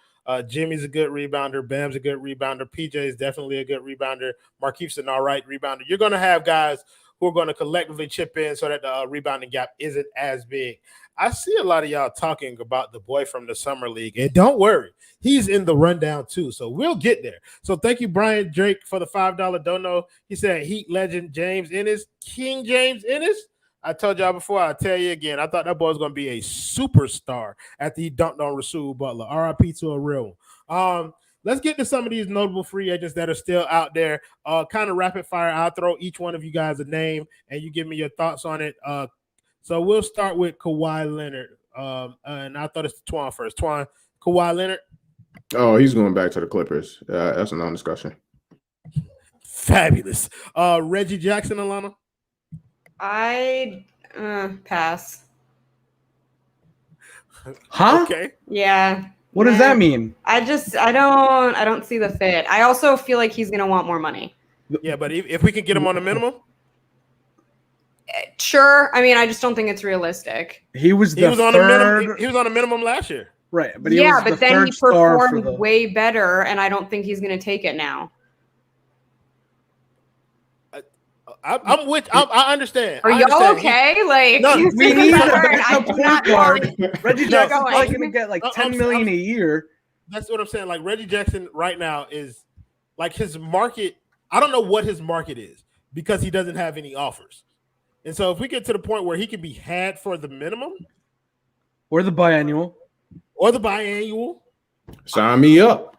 Jimmy's a good rebounder. Bam's a good rebounder. PJ is definitely a good rebounder. Marquis is an all right rebounder. You're going to have guys who are going to collectively chip in so that the rebounding gap isn't as big. I see a lot of y'all talking about the boy from the summer league, and don't worry, he's in the rundown too, so we'll get there. So thank you, Brian Drake, for the $5 dono. He said Heat legend James Ennis, King James Ennis. I told y'all before, I'll tell you again, I thought that boy was going to be a superstar after he dunked on Rasul Butler. RIP to a real one. Let's get to some of these notable free agents that are still out there. Kind of rapid fire. I'll throw each one of you guys a name, and you give me your thoughts on it. So we'll start with Kawhi Leonard. And I thought it's Twan first. Twan, Kawhi Leonard. Oh, he's going back to the Clippers. That's a non-discussion. Fabulous. Reggie Jackson, Alana. I pass. Huh? Okay. Yeah. What does that mean? I don't see the fit. I also feel like he's gonna want more money. Yeah, but if we can get him on a minimum. Sure. I mean, I just don't think it's realistic. He was on a minimum. He was on a minimum last year. Right, but but then he performed way better, and I don't think he's going to take it now. I'm with. I understand. Are y'all okay? Like, no, we need a point guard. Reggie No, Jackson's probably going to get like $10 million a year. That's what I'm saying. Like Reggie Jackson right now is like his market. I don't know what his market is because he doesn't have any offers. And so if we get to the point where he can be had for the minimum or the biannual, sign me up.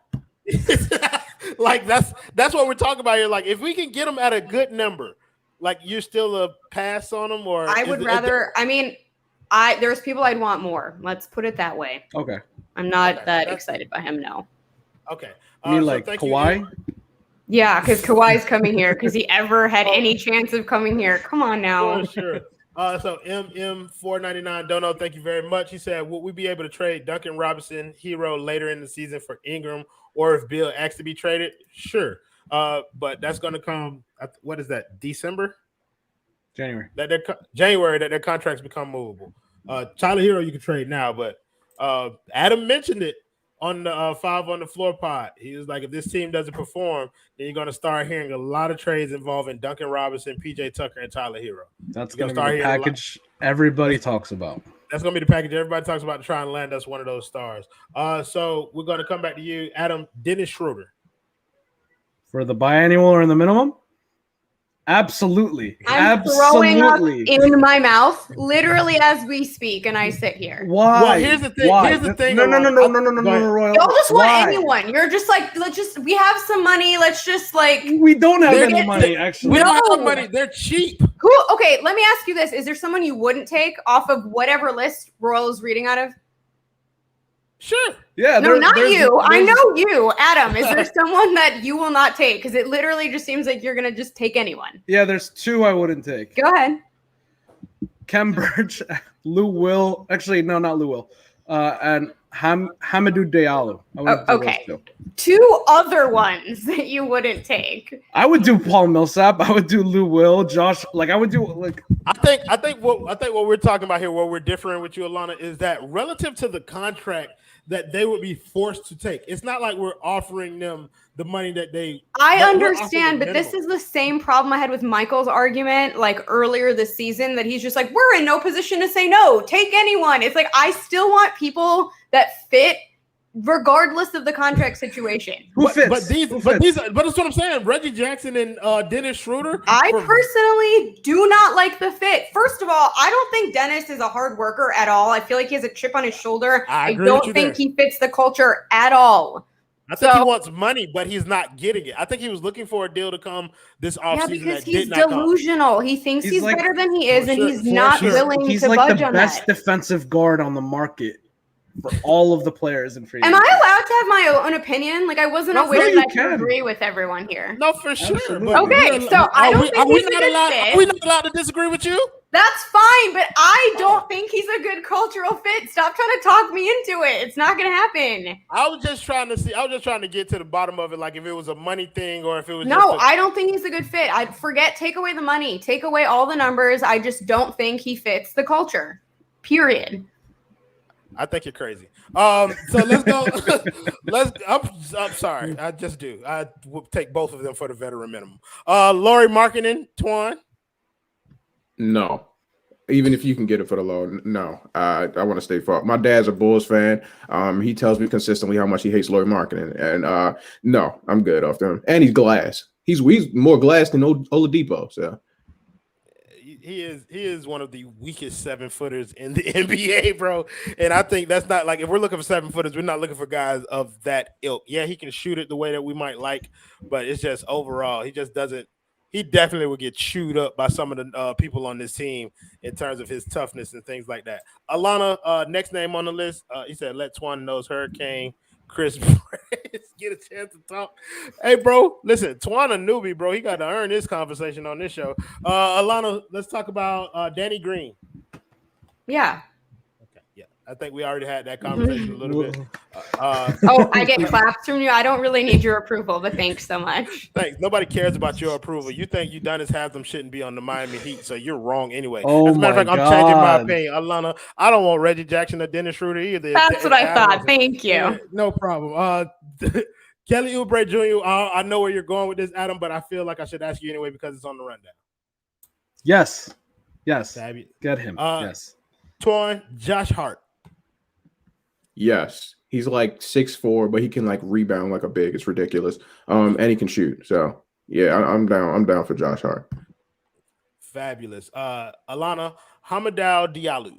Like that's what we're talking about here. Like if we can get him at a good number, like you're still a pass on him, or I would rather. I mean, there's people I'd want more. Let's put it that way. Okay. I'm not that excited by him. No. Okay. You mean like Kawhi? Yeah, because Kawhi's coming here. Because he ever had any chance of coming here? Come on now. Sure. So MM499 Dono, thank you very much. He said, "Would we be able to trade Duncan Robinson, Hero, later in the season for Ingram, or if Bill asks to be traded?" Sure. But that's going to come. What is that? December? January. January that their contracts become movable. Tyler Hero, you can trade now, but Adam mentioned it on the 5 on the Floor pod. He was like, if this team doesn't perform, then you're going to start hearing a lot of trades involving Duncan Robinson, PJ Tucker, and Tyler Hero. That's going to be the package everybody talks about. That's going to be the package everybody talks about to try and land us one of those stars. So we're going to come back to you, Adam. Dennis Schroeder. For the biannual or in the minimum? Absolutely. I'm throwing up in my mouth literally as we speak, and I sit here. Why? Well, here's the thing. Why? Here's the thing. No, Royal. Y'all just want anyone. You're just like, we have some money. Let's just like. We don't have any money, actually. We don't have money. They're cheap. Who? Okay, let me ask you this: is there someone you wouldn't take off of whatever list Royal is reading out of? Sure. Yeah. No, not you. I know you, Adam. Is there someone that you will not take? Because it literally just seems like you're gonna just take anyone. Yeah, there's 2 I wouldn't take. Go ahead. Kem Birch, Lou Will. Actually, no, not Lou Will. And Hamidou Diallo. Okay. 2 other ones that you wouldn't take. I would do Paul Millsap. I would do Lou Will. Josh. Like I would do like. I think what we're talking about here, what we're differing with you, Alana, is that relative to the contract that they would be forced to take. It's not like we're offering them the money that they. I understand, but this is the same problem I had with Michael's argument, like earlier this season, that he's just like, we're in no position to say no. Take anyone. It's like I still want people that fit, regardless of the contract situation. But that's what I'm saying. Reggie Jackson and Dennis Schroeder. I personally do not like the fit. First of all, I don't think Dennis is a hard worker at all. I feel like he has a chip on his shoulder. I don't think he fits the culture at all. I think he wants money, but he's not getting it. I think he was looking for a deal to come this offseason. Yeah, because he's delusional. He thinks he's like, better than he is, and he's not willing to budge on that. He's like the best defensive guard on the market for all of the players in free. Am I allowed to have my own opinion? Like I wasn't aware that I agree with everyone here. No, for sure. Okay, so I don't think he's a good fit. Are we not allowed to disagree with you? That's fine, but I don't think he's a good cultural fit. Stop trying to talk me into it. It's not going to happen. I was just trying to get to the bottom of it, like if it was a money thing or if it was. No, I don't think he's a good fit. I'd take away the money, take away all the numbers. I just don't think he fits the culture. Period. I think you're crazy. So let's go. I'm sorry. I just do. I will take both of them for the veteran minimum. Lowry Markkinen, Twan. No. Even if you can get it for the low, no. I want to stay far. My dad's a Bulls fan. He tells me consistently how much he hates Lowry Markkinen. And no, I'm good off them. And he's glass. He's more glass than Oladipo. So he is one of the weakest 7-footers in the NBA, bro. And I think that's not like, if we're looking for 7-footers, we're not looking for guys of that ilk. Yeah, he can shoot it the way that we might like, but it's just overall, he just doesn't. He definitely would get chewed up by some of the people on this team in terms of his toughness and things like that. Alana, next name on the list, he said, let Twan knows Hurricane Chris get a chance to talk. Hey, bro, listen, Twan a newbie, bro. He got to earn this conversation on this show. Alana, let's talk about Danny Green. Yeah. Yeah, I think we already had that conversation a little bit. I get claps from you. I don't really need your approval, but thanks so much. Thanks. Nobody cares about your approval. You think Udonis Haslem shouldn't be on the Miami Heat, so you're wrong anyway. Oh, as a matter of fact, I'm changing my opinion. Alana, I don't want Reggie Jackson or Dennis Schroeder either. That's what I thought. Thank you. Yeah, no problem. Kelly Oubre Jr., I know where you're going with this, Adam, but I feel like I should ask you anyway because it's on the rundown. Yes. Fabulous. Get him. Yes. Twan, Josh Hart. Yes. He's like 6'4", but he can like rebound like a big. It's ridiculous. And he can shoot. So yeah, I'm down. I'm down for Josh Hart. Fabulous. Alana, Hamidou Diallo.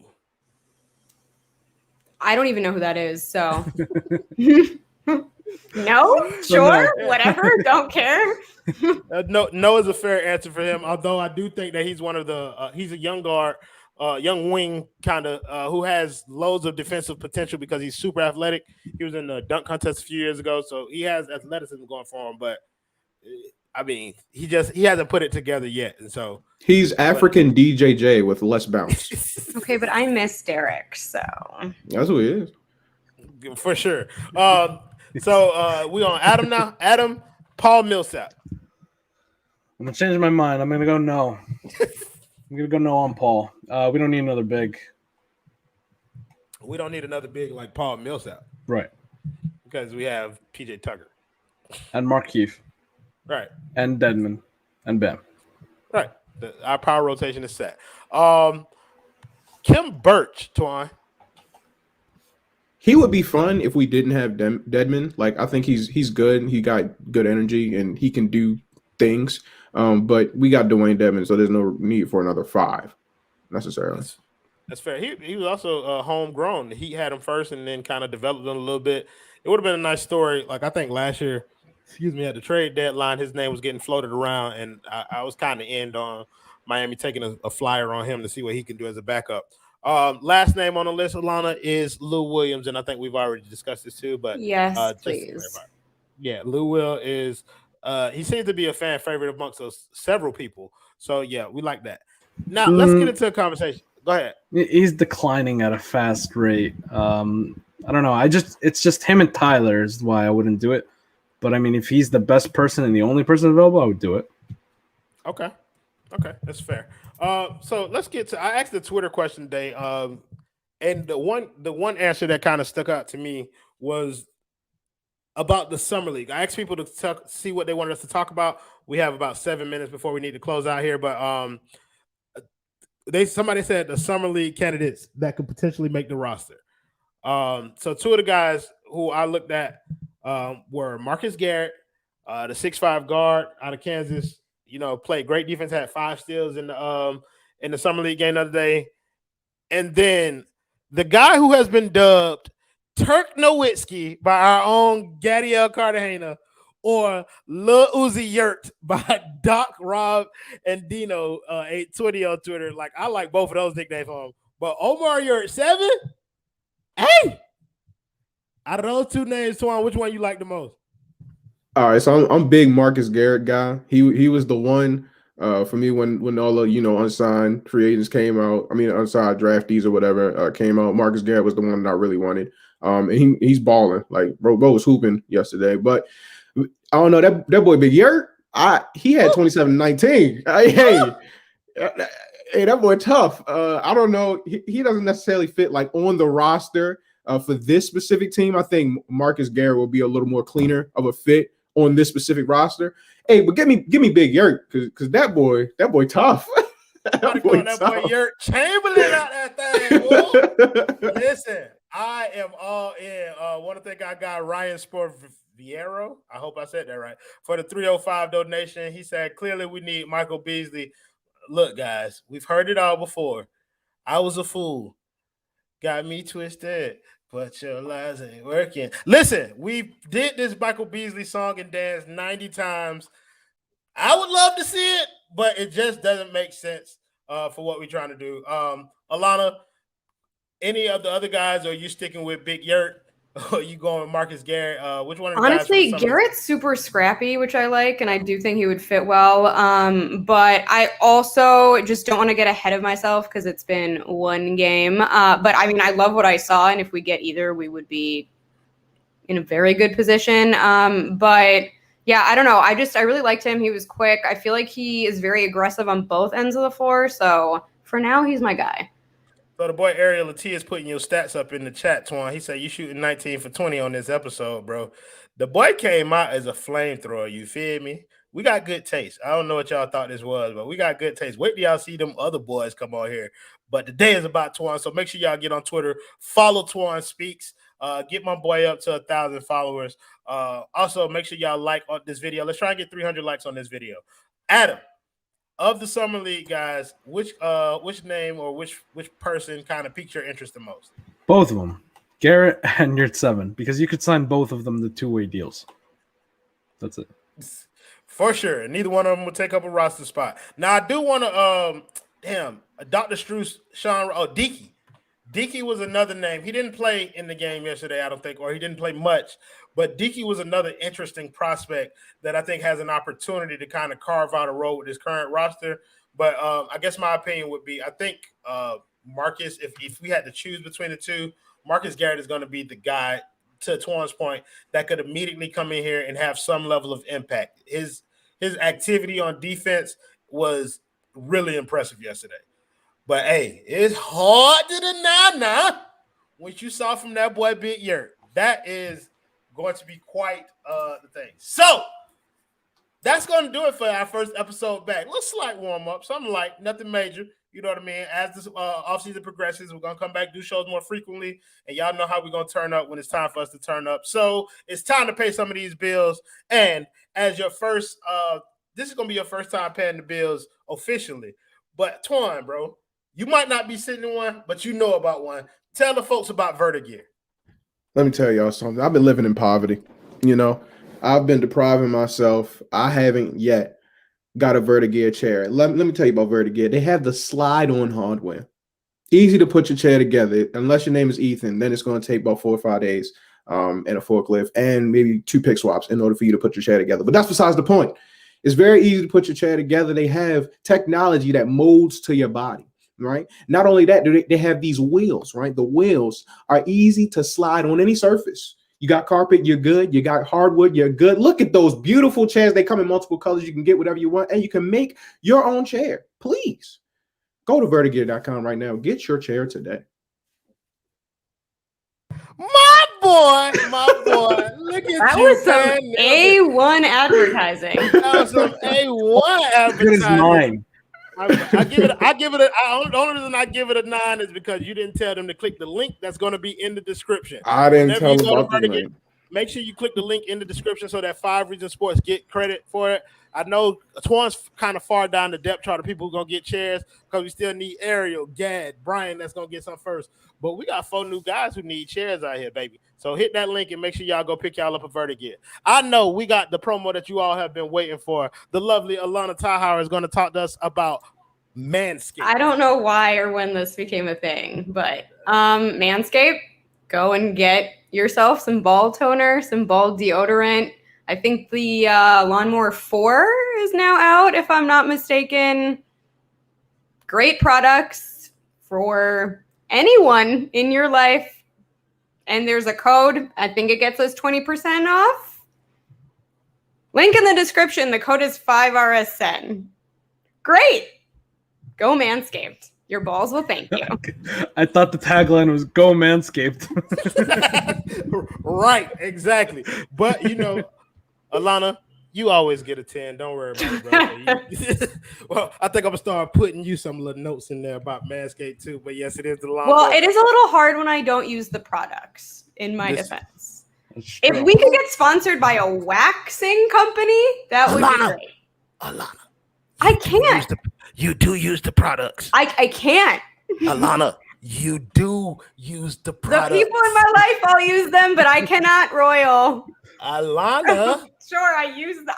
I don't even know who that is. So no, sure, whatever. Don't care. No is a fair answer for him. Although I do think that he's one of the. He's a young guard. Young wing kind of who has loads of defensive potential because he's super athletic. He was in the dunk contest a few years ago, so he has athleticism going for him. But I mean, he hasn't put it together yet, and so he's African DJJ with less bounce. Okay, but I miss Derek, so that's who he is for sure. So we on Adam now. Adam, Paul Millsap. I'm gonna change my mind. I'm gonna go no. I'm going to go no on Paul. We don't need another big. We don't need another big like Paul Millsap Right. because we have PJ Tucker. And Marquis. Right. And Dedmon. And Bam. Right. Our power rotation is set. Kim Birch, Twan. He would be fun if we didn't have Dedmon. Like, I think he's good. He got good energy and he can do things. But we got Dwayne Dedmon, so there's no need for another 5 necessarily. That's fair. He was also homegrown. He had him first and then kind of developed him a little bit. It would have been a nice story. Like, I think last year, at the trade deadline, his name was getting floated around, and I was kind of in on Miami taking a flyer on him to see what he can do as a backup. Last name on the list, Alana, is Lou Williams, and I think we've already discussed this too. But yes, please. Yeah, Lou Will is he seems to be a fan favorite amongst us, several people. So yeah, we like that. Now let's get into a conversation. Go ahead. He's declining at a fast rate. I don't know. It's just him and Tyler is why I wouldn't do it. But I mean, if he's the best person and the only person available, I would do it. Okay, that's fair. So let's get to. I asked the Twitter question today, and the one answer that kind of stuck out to me was about the summer league. I asked people to see what they wanted us to talk about. We have about 7 minutes before we need to close out here, but somebody said the summer league candidates that could potentially make the roster. So two of the guys who I looked at were Marcus Garrett, the 6'5" guard out of Kansas. Played great defense, had 5 steals in the summer league game the other day. And then the guy who has been dubbed Turk Nowitzki by our own Gadiel Cartagena or Lil Uzi Yurt by Doc, Rob, and Dino 820 on Twitter. Like, I like both of those nicknames for him. But Omar Yurt 7? Hey! Out of those 2 names, Twan, which one you like the most? All right, so I'm big Marcus Garrett guy. He was the one for me when all the unsigned free agents came out. I mean unsigned draftees or whatever came out. Marcus Garrett was the one that I really wanted. And he's balling. Like bro was hooping yesterday. But I don't know that boy Big Yurt. He had 27-19. Hey, that boy tough. I don't know. He doesn't necessarily fit like on the roster for this specific team. I think Marcus Garrett will be a little more cleaner of a fit on this specific roster. Hey, but give me Big Yurt because that boy tough. that boy Yurt Chamberlain out that thing. Listen, I am all in. Want to thank our guy Ryan Sporviero. I hope I said that right. For the 305 donation. He said, clearly we need Michael Beasley. Look, guys, we've heard it all before. I was a fool. Got me twisted. But your lies ain't working. Listen, we did this Michael Beasley song and dance 90 times. I would love to see it, but it just doesn't make sense for what we're trying to do. Alana, any of the other guys, or are you sticking with Big Yurt? Or are you going with Marcus Garrett? Which one of the honestly, Garrett's super scrappy, which I like, and I do think he would fit well. But I also just don't want to get ahead of myself because it's been one game. But I mean, I love what I saw, and if we get either, we would be in a very good position. But yeah, I don't know. I really liked him. He was quick. I feel like he is very aggressive on both ends of the floor. So for now, he's my guy. So the boy Ariel Latia is putting your stats up in the chat, Twan. He said you shooting 19 for 20 on this episode, bro. The boy came out as a flamethrower. You feel me? We got good taste. I don't know what y'all thought this was, but we got good taste. Wait till y'all see them other boys come on here. But the day is about Twan, so make sure y'all get on Twitter. Follow Twan Speaks. Get my boy up to 1,000 followers. Also, make sure y'all like on this video. Let's try and get 300 likes on this video. Adam, of the summer league guys, which name or which person kind of piqued your interest the most? Both of them, Garrett and Yurt 7, because you could sign both of them to 2-way deals. That's it. For sure. Neither one of them will take up a roster spot. Now I do want to Dr. Struce, Deaky. Deaky was another name. He didn't play in the game yesterday, I don't think, or he didn't play much. But Deaky was another interesting prospect that I think has an opportunity to kind of carve out a role with his current roster. But I guess my opinion would be, I think Marcus, if we had to choose between the two, Marcus Garrett is going to be the guy, to Twan's point, that could immediately come in here and have some level of impact. His activity on defense was really impressive yesterday. But, hey, it's hard to deny now what you saw from that boy Big Yurt, that is going to be quite the thing. So that's going to do it for our first episode back. A little slight warm up, something like nothing major. You know what I mean? As this offseason progresses, we're going to come back, do shows more frequently, and y'all know how we're going to turn up when it's time for us to turn up. So it's time to pay some of these bills. And as your first, this is going to be your first time paying the bills officially. But Twan, bro, you might not be sitting in one, but you know about one. Tell the folks about Vertigear. Let me tell y'all something. I've been living in poverty. You know, I've been depriving myself. I haven't yet got a Vertigear chair. Let me tell you about Vertigear. They have the slide-on hardware. Easy to put your chair together. Unless your name is Ethan, then it's going to take about 4 or 5 days and a forklift and maybe 2 pick swaps in order for you to put your chair together. But that's besides the point. It's very easy to put your chair together. They have technology that molds to your body, right? Not only that, they have these wheels, right? The wheels are easy to slide on any surface. You got carpet, you're good. You got hardwood, you're good. Look at those beautiful chairs. They come in multiple colors. You can get whatever you want, and you can make your own chair. Please go to vertigear.com right now. Get your chair today. My boy. Look at That you. was some man. A1 advertising. That was some A1 Good as advertising. mine. I give it. The only reason I give it a 9 is because you didn't tell them to click the link that's going to be in the description. I didn't Whenever tell you them go to about the Vertigear, link. make sure you click the link in the description so that 5 Reasons Sports get credit for it. I know Twan's kind of far down the depth chart of people who are going to get chairs because we still need Ariel, Gad, Brian that's going to get some first. But we got 4 new guys who need chairs out here, baby. So hit that link and make sure y'all go pick y'all up a Vertigear. I know we got the promo that you all have been waiting for. The lovely Alana Tahar is going to talk to us about Manscaped. I don't know why or when this became a thing, but Manscaped, go and get yourself some ball toner, some ball deodorant. I think the Lawnmower 4 is now out, if I'm not mistaken. Great products for anyone in your life. And there's a code. I think it gets us 20% off. Link in the description. The code is 5RS10. Great. Go Manscaped. Your balls will thank you. I thought the tagline was "Go Manscaped." Right, exactly. But you know, Alana, you always get a 10. Don't worry about it, bro. Well, I think I'm gonna start putting you some little notes in there about Manscaped too. But yes, it is the long. Well, it is a little hard when I don't use the products, in my defense. That's If true. we could get sponsored by a waxing company, that would be great. Alana, I can't. you do use the products. I can't. Alana, you do use the The products. people in my life, I'll use them, but I cannot, Royal. Alana. Sure, I use them.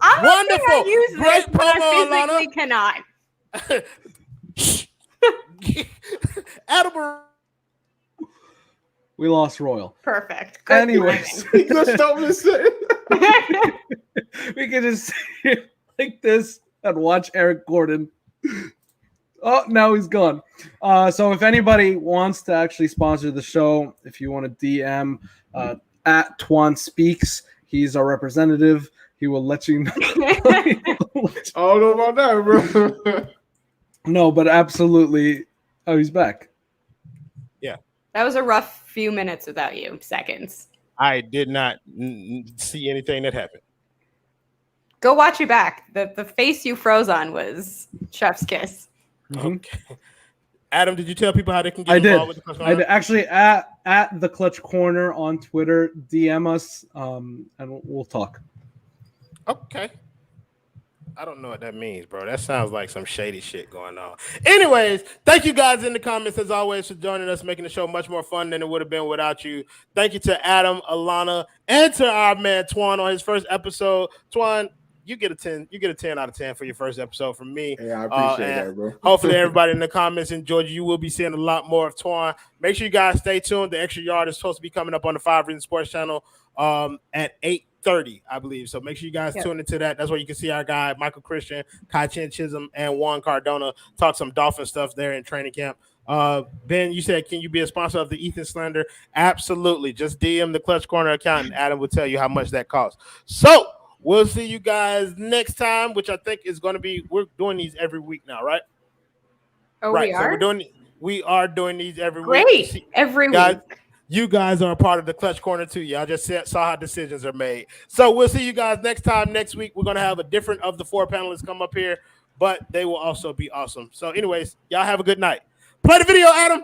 I'm Wonderful. I use Great this, but I promo, physically Alana. cannot. Attleboro. We lost Royal. Perfect. Good Anyways, Just don't listen. we can just sit like this and watch Eric Gordon. Oh, now he's gone. So if anybody wants to actually sponsor the show, if you want to DM at Twan Speaks, he's our representative. He will let you know. I don't know about that, bro. No, but absolutely. Oh, he's back. That was a rough few minutes without you. Seconds. I did not see anything that happened. Go watch you back. The face you froze on was chef's kiss. Mhm. Okay. Adam, did you tell people how they can get I involved did. with the Clutch I Corner? did. Actually, at the Clutch Corner on Twitter, DM us, and we'll talk. Okay. I don't know what that means, bro. That sounds like some shady shit going on. Anyways, thank you guys in the comments as always for joining us, making the show much more fun than it would have been without you. Thank you to Adam, Alana, and to our man Twan on his first episode. Twan, you get a 10. You get a 10 out of 10 for your first episode from me. Yeah, I appreciate and that, bro. Hopefully everybody in the comments enjoyed you. You will be seeing a lot more of Twan. Make sure you guys stay tuned. The Extra Yard is supposed to be coming up on the 5 Reasons Sports channel at 8:30, I believe. So make sure you guys tune into that. That's where you can see our guy, Michael Christian, Kai Chen Chisholm, and Juan Cardona talk some Dolphin stuff there in training camp. Ben, you said, can you be a sponsor of the Ethan Slender? Absolutely. Just DM the Clutch Corner account, and Adam will tell you how much that costs. So we'll see you guys next time, which I think is going to be, we're doing these every week now, right? Oh, Right. we So are? we're doing, We are doing these every week. Great. Every Guys, week. you guys are a part of the Clutch Corner too. Y'all just saw how decisions are made. So we'll see you guys next time. Next week, we're going to have a different of the 4 panelists come up here, but they will also be awesome. So anyways, y'all have a good night. Play the video, Adam.